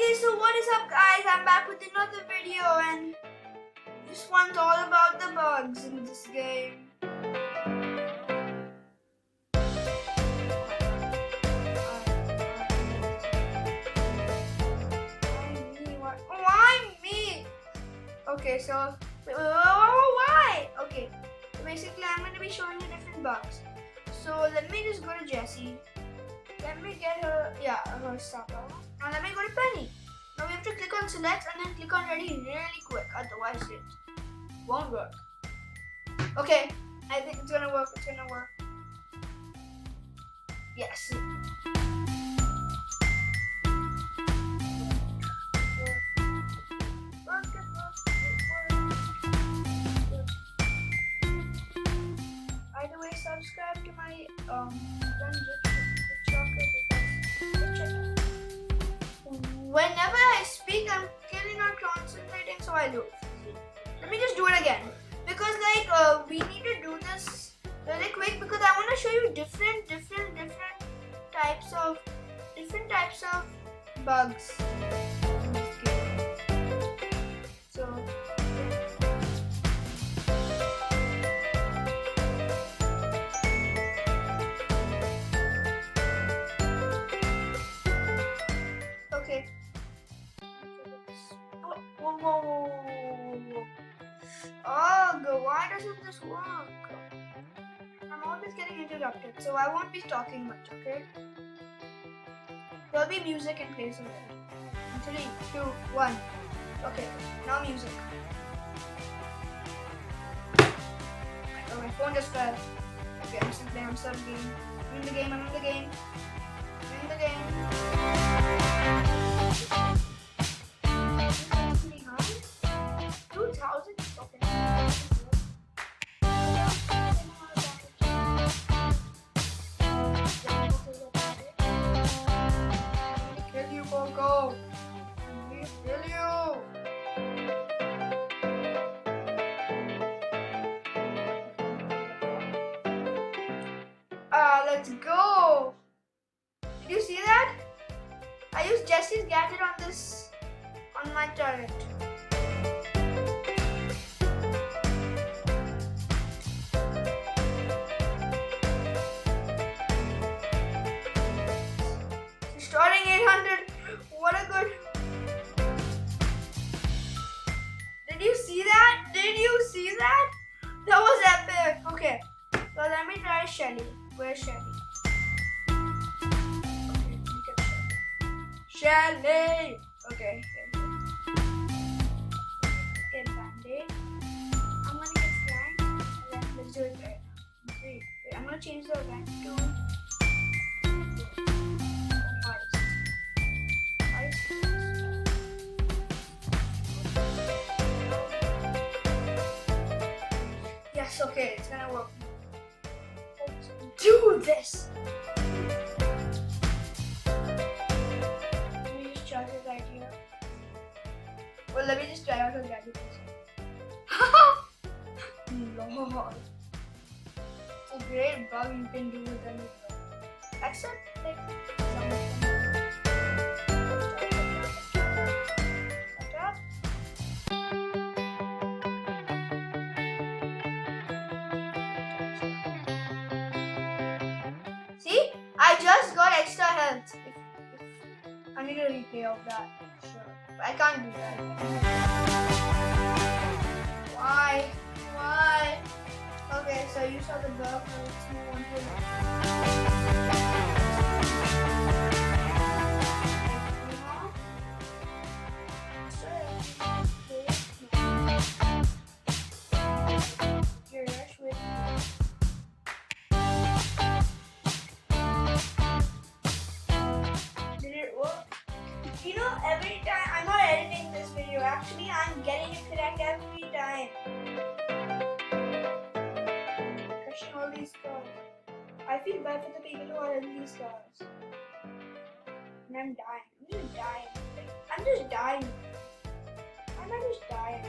Okay, so what is up guys? I'm back with another video and this one's all about the bugs in this game. Why me? Okay, so why? Okay, so basically I'm going to be showing you different bugs. So let me just go to Jessie. Let me get her, her stuff out. Now let me go to Penny. Now we have to click on select and then click on ready really quick, otherwise it won't work. Okay, I think it's gonna work, Yes. By the way, subscribe to my friend Whenever I speak, I'm clearly not concentrating, so I lose. Let me just do it again. Because we need to do this really quick because I want to show you different types of bugs. So okay. Whoa. Oh, why doesn't this work? I'm always getting interrupted, so I won't be talking much, okay? There'll be music in place of it. 3, 2, 1. Okay, now music. Oh, my phone just fell. Okay, I'm still playing, I'm still in the game. I'm in the game. 2,000? Okay. Kill you, Coco. Kill you. Let's go. Did you see that? I used Jessie's gadget on my turret. Starting 800. What a good. Did you see that? That was epic. Okay. So let me try Shelly. Where's Shelly? Okay, we get Shelly. Okay. Get Band-Aid. I'm gonna get flanked. And then let's do it right now. 3. Wait, I'm gonna change the event to Yes, okay, it's gonna work. Let's do this! Let me just charge it right here. Well, let me just try out her gadget. Lord. It's a great bug you can do with anything. Except, like, some of them. See? I just got extra health. I need a replay of that. Sure. But I can't do that. Why? Okay, so you saw the bug. Let's move on to the You know, every time, I'm not editing this video, actually I'm getting it correct every time. Crushing all these cars. I feel bad for the people who are in these cars. And I'm dying. I'm just dying. Why am I just dying?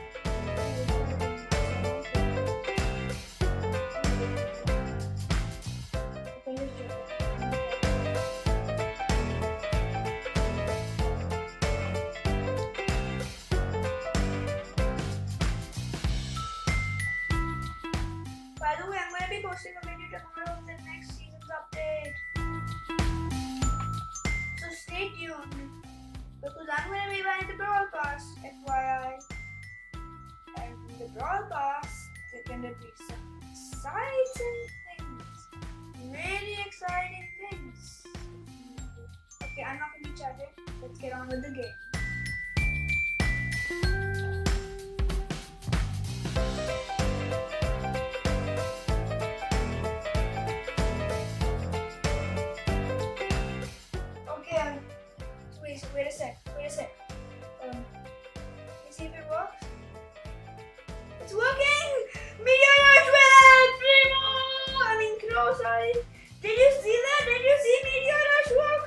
Because I'm going to be buying the Brawl Pass, FYI. And the Brawl Pass, there can be some exciting things. Really exciting things. Okay, I'm not going to be chatting. Let's get on with the game. Okay, wait a sec. Let's see if it works. It's working! Meteor Rush Primo! I mean Crow, sorry. Did you see that? Did you see Meteor Rush work?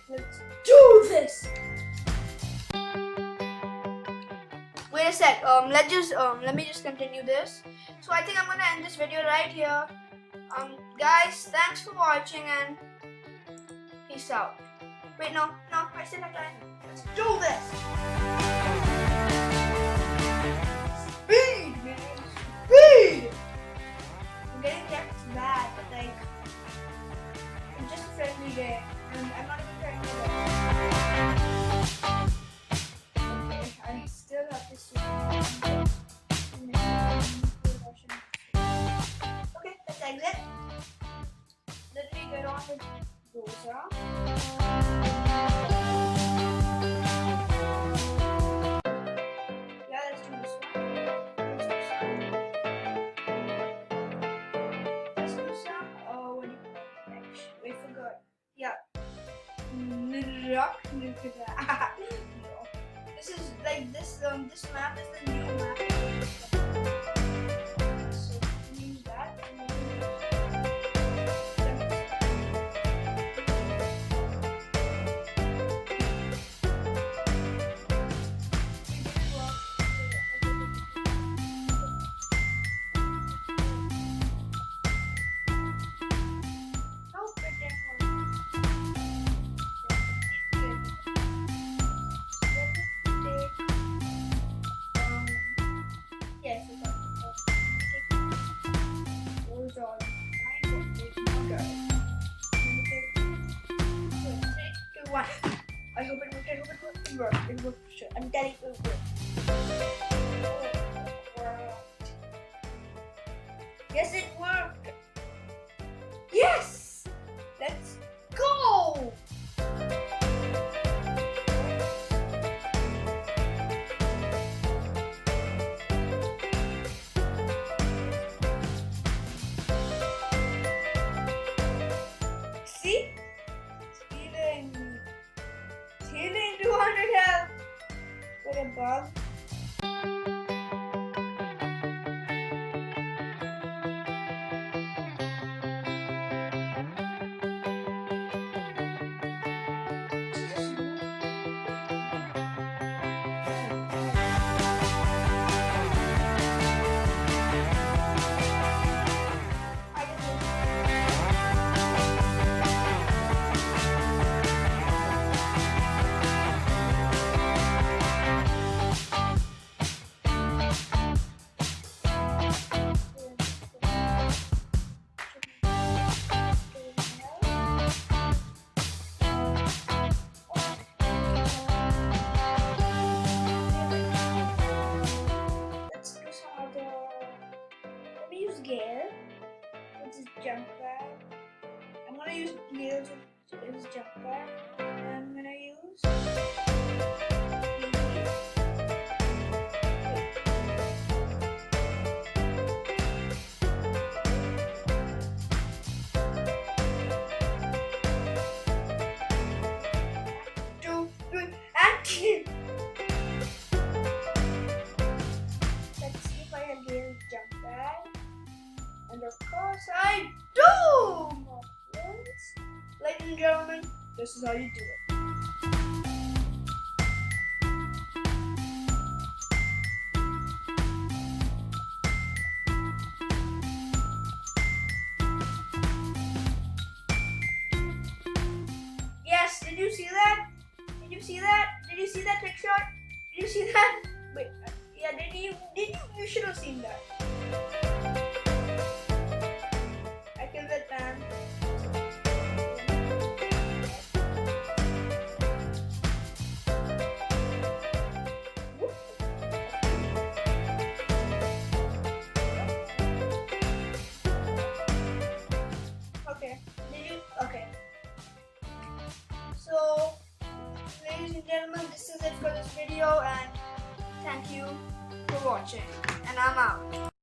Let's do this! Wait a sec, let me just continue this. So I think I'm gonna end this video right here. Guys, thanks for watching and peace out. Wait, no, I still have time. Let's do this! Speed, man! Speed! I'm getting kept bad, but like, it's just a friendly game, and I'm not even trying to Okay, I still have to see. Okay, let's exit. Let me get on with Rosa. Yeah, let's do this one. Let's do some. Oh, what do you call it? Wait, forgot. Yeah. Rock. No. This is like this. This map is the new map. So use that. I hope it works. It works for sure. I'm telling you it worked. Yes, it worked. Yes! Let's go! See? Healing 200 health. What a bug. Gale. It's his jump pad. I'm gonna use Gale to his jump pad. And I'm gonna use two, three, and let's see if I have Gale's jump pad. And of course I do! My friends. Ladies and gentlemen, this is how you do it. Yes, did you see that? Did you see that? Did you see that trick shot? Did you see that? Wait, yeah, you should have seen that. I killed that man. video, and thank you for watching. And I'm out.